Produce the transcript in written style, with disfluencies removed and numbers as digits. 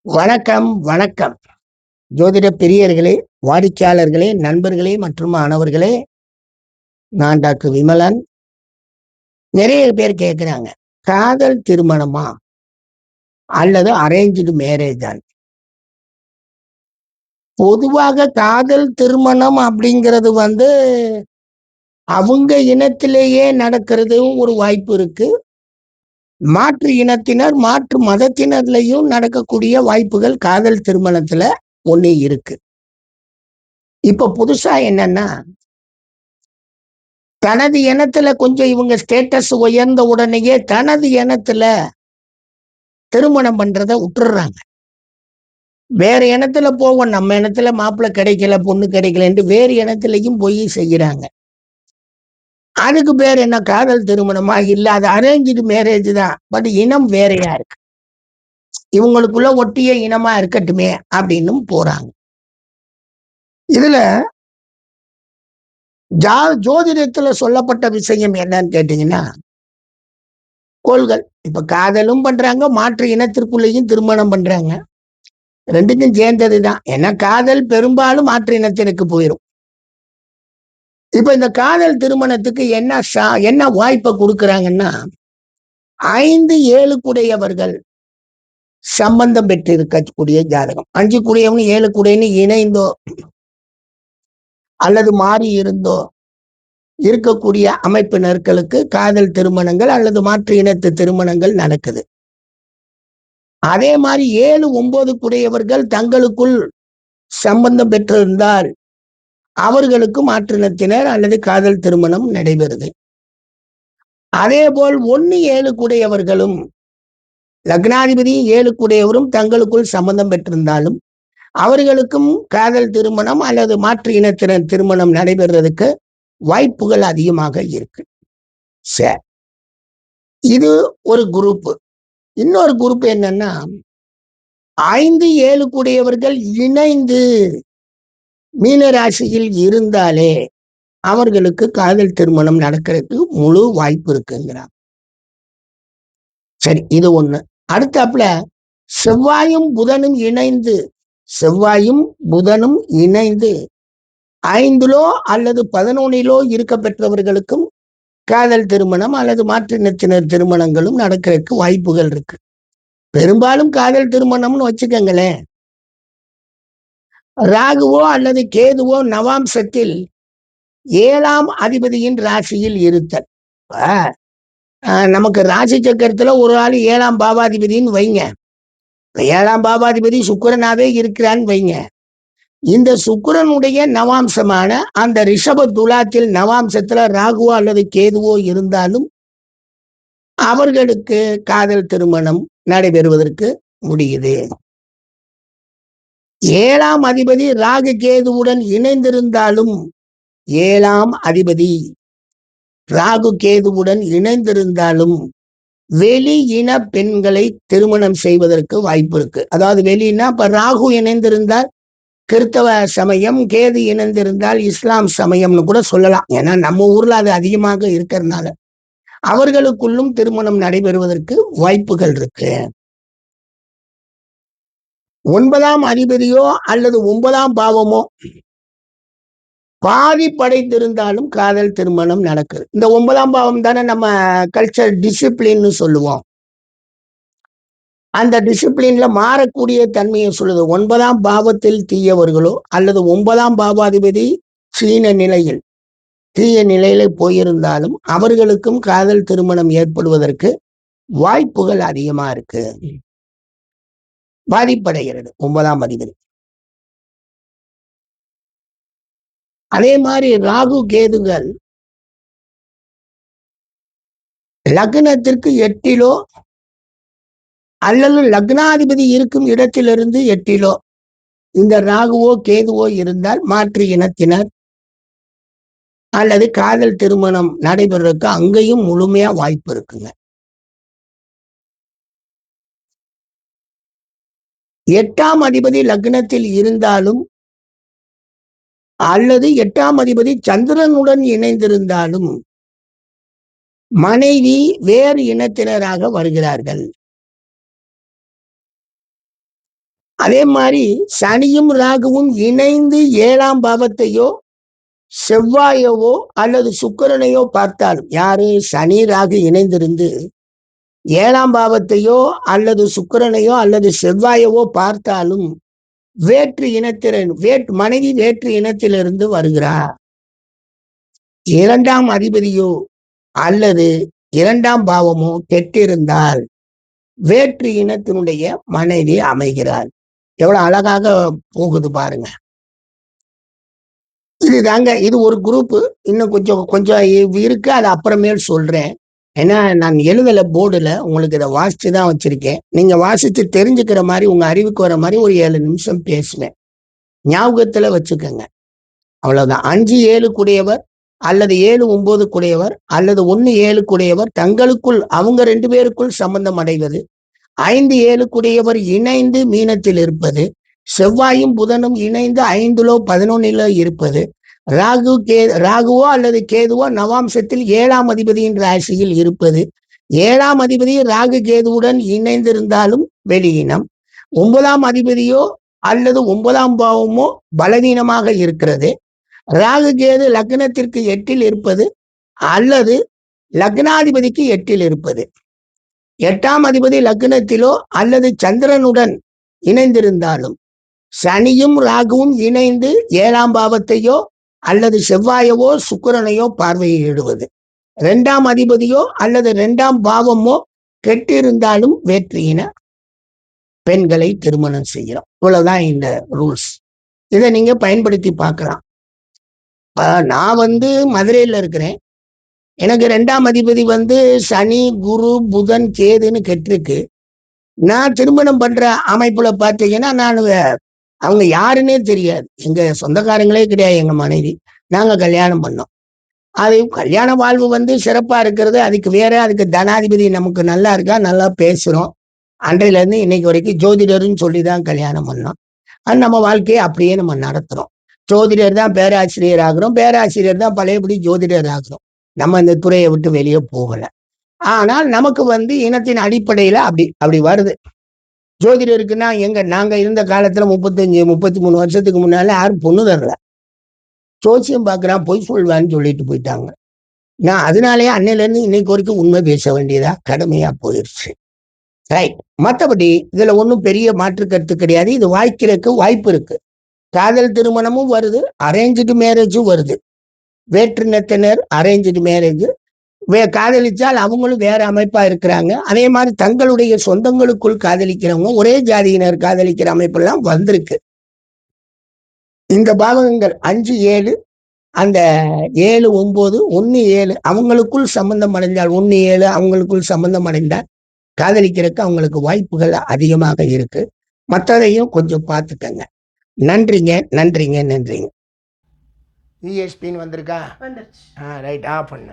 வணக்கம், வணக்கம். ஜோதிட பிரியர்களே, வாடிக்கையாளர்களே, நண்பர்களே மற்றும் மாணவர்களே, நான் டாக்டர் விமலன். நிறைய பேர் கேட்குறாங்க, காதல் திருமணமா? அல்லது அரேஞ்சுடு மேரேஜா? பொதுவாக காதல் திருமணம் அப்படிங்கிறது அவங்க இனத்திலேயே நடக்கிறதும் ஒரு வாய்ப்பு இருக்கு. மாற்று இனத்தினர், மாற்று மதத்தினர்லயும் நடக்கக்கூடிய வாய்ப்புகள் காதல் திருமணத்துல ஒண்ணு இருக்கு. இப்ப புதுசா என்னன்னா, தனது இனத்துல கொஞ்சம் இவங்க ஸ்டேட்டஸ் உயர்ந்த உடனேயே தனது இனத்துல திருமணம் பண்றத விட்டுறாங்க. வேற இனத்துல போவோம், நம்ம இனத்துல மாப்பிள்ளை கிடைக்கல, பொண்ணு கிடைக்கலன்ட்டு வேறு இனத்திலையும் போய் செய்யறாங்க. அதுக்கு பேர் என்ன, காதல் திருமணமா? இல்ல, அது அரேஞ்சு மேரேஜ் தான். பட் இனம் வேறையா இருக்கு. இவங்களுக்குள்ள ஒட்டிய இனமா இருக்கட்டுமே அப்படின்னு போறாங்க. இதுல ஜோதிடத்துல சொல்லப்பட்ட விஷயம் என்னன்னு கேட்டீங்கன்னா, கோள்கள். இப்ப காதலும் பண்றாங்க, மாற்று இனத்திற்குள்ளேயும் திருமணம் பண்றாங்க. ரெண்டுக்கும் சேர்ந்ததுதான். ஏன்னா காதல் பெரும்பாலும் மாற்று இனத்திற்கு போயிரும். இப்ப இந்த காதல் திருமணத்துக்கு என்ன வாய்ப்பை கொடுக்கறாங்கன்னா, 5, 7 குடையவர்கள் சம்பந்தம் பெற்று இருக்கக்கூடிய ஜாதகம். 5 குடையவன் 7 குடையன்னு இணைந்தோ அல்லது மாறி இருந்தோ இருக்கக்கூடிய அமைப்பினர்களுக்கு காதல் திருமணங்கள் அல்லது மாற்று இனத்து திருமணங்கள் நடக்குது. அதே மாதிரி 7, 9 குடையவர்கள் தங்களுக்குள் சம்பந்தம் பெற்றிருந்தால் அவர்களுக்கு மாற்று இனத்தினர் அல்லது காதல் திருமணம் நடைபெறுது. அதே போல் 1, 7 குடையவர்களும் லக்னாதிபதியும் 7 குடையவரும் தங்களுக்குள் சம்பந்தம் பெற்றிருந்தாலும் அவர்களுக்கும் காதல் திருமணம் அல்லது மாற்று இனத்தினர் திருமணம் நடைபெறுவதற்கு வாய்ப்புகள் அதிகமாக இருக்கு. சரி, இது ஒரு குரூப். இன்னொரு குரூப் என்னன்னா, 5, 7 கூடியவர்கள் இணைந்து மீன ராசியில் இருந்தாலே அவர்களுக்கு காதல் திருமணம் நடக்கிறதுக்கு முழு வாய்ப்பு இருக்குங்கிறார். சரி, இது ஒண்ணு. அடுத்தாப்புல செவ்வாயும் புதனும் இணைந்து 5லோ அல்லது 11லோ இருக்க பெற்றவர்களுக்கும் காதல் திருமணம் அல்லது மாற்று இனத்தினர் திருமணங்களும் நடக்கிறதுக்கு வாய்ப்புகள் இருக்கு. பெரும்பாலும் காதல் திருமணம்னு வச்சுக்கங்களேன், ராகுவோ அல்லது கேதுவோ நவாம்சத்தில் 7ஆம் அதிபதியின் ராசியில் இருத்தல். நமக்கு ராசி சக்கரத்துல ஒரு ஆள் 7ஆம் பாவாதிபதினு வைங்க. 7ஆம் பாவாதிபதி சுக்கிரனாவே இருக்கிறான்னு வைங்க. இந்த சுக்கிரனுடைய நவாம்சமான அந்த ரிஷப துலாத்தில் நவாம்சத்துல ராகுவோ அல்லது கேதுவோ இருந்தாலும் அவர்களுக்கு காதல் திருமணம் நடைபெறுவதற்கு முடியுது. 7ஆம் அதிபதி ராகு கேதுவுடன் இணைந்திருந்தாலும் 7ஆம் அதிபதி ராகு கேதுவுடன் இணைந்திருந்தாலும் வெளி இன பெண்களை திருமணம் செய்வதற்கு வாய்ப்பு இருக்கு. அதாவது வெளியினா இப்ப ராகு இணைந்திருந்தால் கிறிஸ்தவ சமயம், கேது இணைந்திருந்தால் இஸ்லாம் சமயம்னு கூட சொல்லலாம். ஏன்னா நம்ம ஊர்ல அது அதிகமாக இருக்கிறதுனால அவர்களுக்குள்ளும் திருமணம் நடைபெறுவதற்கு வாய்ப்புகள் இருக்கு. 9ஆம் அதிபதியோ அல்லது 9ஆம் பாவமோ பாதி படைத்திருந்தாலும் காதல் திருமணம் நடக்குது. இந்த 9ஆம் பாவம் தானே நம்ம கல்ச்சர் டிசிப்ளின்னு சொல்லுவோம். அந்த டிசிப்ளின்ல மாறக்கூடிய தன்மையை சொல்லுது. 9ஆம் பாவத்தில் தீயவர்களோ அல்லது 9ஆம் பாவாதிபதி தீய நிலையில போயிருந்தாலும் அவர்களுக்கும் காதல் திருமணம் ஏற்படுவதற்கு வாய்ப்புகள் அதிகமா இருக்கு. பாதிப்படைகிறது 9ஆம் அதிபதி. அதே மாதிரி ராகு கேதுகள் லக்னத்திற்கு 8லோ அல்லது லக்னாதிபதி இருக்கும் இடத்திலிருந்து 8லோ இந்த ராகுவோ கேதுவோ இருந்தால் மாற்று இனத்தினர் அல்லது காதல் திருமணம் நடைபெறதுக்கு அங்கேயும் முழுமையா வாய்ப்பு இருக்குங்க. 8ஆம் அதிபதி லக்னத்தில் இருந்தாலும் அல்லது 8ஆம் அதிபதி சந்திரனுடன் இணைந்திருந்தாலும் மனைவி வேறு இனத்தினராக வருகிறார்கள். அதே மாதிரி சனியும் ராகுவும் இணைந்து 7ஆம் பாவத்தையோ செவ்வாயவோ அல்லது சுக்கிரனையோ பார்த்தாலும், யாரு சனி ராகு இணைந்திருந்து 7ஆம் பாவத்தையோ அல்லது சுக்கிரனையோ அல்லது செவ்வாயவோ பார்த்தாலும் மனைவி வேற்று இனத்திலிருந்து வருகிறார். 2ஆம் அதிபதியோ அல்லது 2ஆம் பாவமோ கெட்டிருந்தால் வேற்று இனத்தினுடைய மனைவி அமைகிறார். எவ்வளவு அழகாக போகுது பாருங்க. இதுதாங்க, இது ஒரு குரூப். இன்னும் கொஞ்சம் கொஞ்சம் இருக்கு, அது அப்புறமேல் சொல்றேன். ஏன்னா நான் எழுதல போர்டுல, உங்களுக்கு இதை வாசிச்சு தான் வச்சிருக்கேன். நீங்க வாசிச்சு தெரிஞ்சுக்கிற மாதிரி உங்க அறிவுக்கு வர மாதிரி ஒரு 7 நிமிஷம் பேசுவேன். ஞாபகத்துல வச்சுக்கோங்க. அவ்வளவுதான். 5 7 கூடியவர் அல்லது 7 9 கூடியவர் அல்லது 1 7 கூடியவர் தங்களுக்குள் அவங்க 2 பேருக்குள் சம்பந்தம் அடைவது. 5 7 கூடியவர் இணைந்து மீனத்தில் இருப்பது. செவ்வாயும் புதனும் இணைந்து 5லோ 11லோ இருப்பது. ராகுவோ அல்லது கேதுவோ நவாம்சத்தில் 7ஆம் அதிபதியின் ராசியில் இருப்பது. 7ஆம் அதிபதி ராகு கேதுவுடன் இணைந்திருந்தாலும் வெளியினம். 9ஆம் அதிபதியோ அல்லது 9ஆம் பாவமோ பலவீனமாக இருக்கிறது. ராகு கேது லக்னத்திற்கு 8ல் இருப்பது அல்லது லக்னாதிபதிக்கு 8ல் இருப்பது. 8ஆம் அதிபதி லக்னத்திலோ அல்லது சந்திரனுடன் இணைந்திருந்தாலும் சனியும் ராகுவும் இணைந்து 7ஆம் பாவத்தையோ அல்லது செவ்வாயவோ சுக்கிரனையோ பார்வையிடுவது. 2ஆம் அதிபதியோ அல்லது 2ஆம் பாவமோ கெட்டிருந்தாலும் வேற்றியின பெண்களை திருமணம் செய்யலாம். இவ்வளவுதான் இந்த ரூல்ஸ். இதை நீங்க பயன்படுத்தி பார்க்கலாம். நான் மதுரையில இருக்கிறேன். எனக்கு 2ஆம் அதிபதி சனி குரு புதன் கேதுன்னு கெட்டிருக்கு. நான் திருமணம் பண்ற அமைப்புல பார்த்தீங்கன்னா, நான் அவங்க யாருன்னே தெரியாது. எங்க சொந்தக்காரங்களே கிடையாது எங்க மனைவி. நாங்க கல்யாணம் பண்ணோம். அது கல்யாண வாழ்வு சிறப்பா இருக்கிறது. அதுக்கு தனாதிபதி நமக்கு நல்லா இருக்கா, நல்லா பேசுறோம். அன்றையில இருந்து இன்னைக்கு வரைக்கும் ஜோதிடர்னு சொல்லிதான் கல்யாணம் பண்ணோம். அது நம்ம வாழ்க்கையை அப்படியே நம்ம நடத்துறோம். ஜோதிடர் தான் பேராசிரியர் ஆகிறோம், பேராசிரியர் தான் பழையபடி ஜோதிடர் ஆகிறோம். நம்ம இந்த துறையை விட்டு வெளியே போகல. ஆனால் நமக்கு இனத்தின் அடிப்படையில அப்படி வருது. ஜோதிடருக்குன்னா நாங்க இருந்த காலத்துல 35 33 வருஷத்துக்கு முன்னால யாரும் பொண்ணு தரல. ஜோசியம் பார்க்கறான், பொய் சொல்வான்னு சொல்லிட்டு போயிட்டாங்க. நான் அதனாலேயே அன்னையில இருந்து இன்னைக்கு வரைக்கும் உண்மை பேச வேண்டியதா கடமையா போயிடுச்சு. ரைட். மற்றபடி இதுல ஒன்றும் பெரிய மாற்று கருத்து கிடையாது. இது வாய்க்கிறதுக்கு வாய்ப்பு இருக்கு. காதல் திருமணமும் வருது, அரேஞ்சு மேரேஜும் வருது. வேற்றினத்தினர் அரேஞ்சு மேரேஜ் காதலிச்சால் அவங்களும் வேற அமைப்பா இருக்கிறாங்க. அதே மாதிரி தங்களுடைய சொந்தங்களுக்குள் காதலிக்கிறவங்க, ஒரே ஜாதியினர் காதலிக்கிற அமைப்பெல்லாம் வந்திருக்கு. இந்த பாவகங்கள் 5 7 அந்த 7 9 1 7 அவங்களுக்குள் சம்பந்தம் அடைந்தால் 1 7 அவங்களுக்குள் சம்பந்தம் அடைந்தால் காதலிக்கிறதுக்கு அவங்களுக்கு வாய்ப்புகள் அதிகமாக இருக்கு. மற்றதையும் கொஞ்சம் பார்த்துக்கங்க. நன்றிங்க நன்றிங்க நன்றிங்க. ESPன்னு வந்திருக்கா? ரைட், ஆஃப் பண்ண.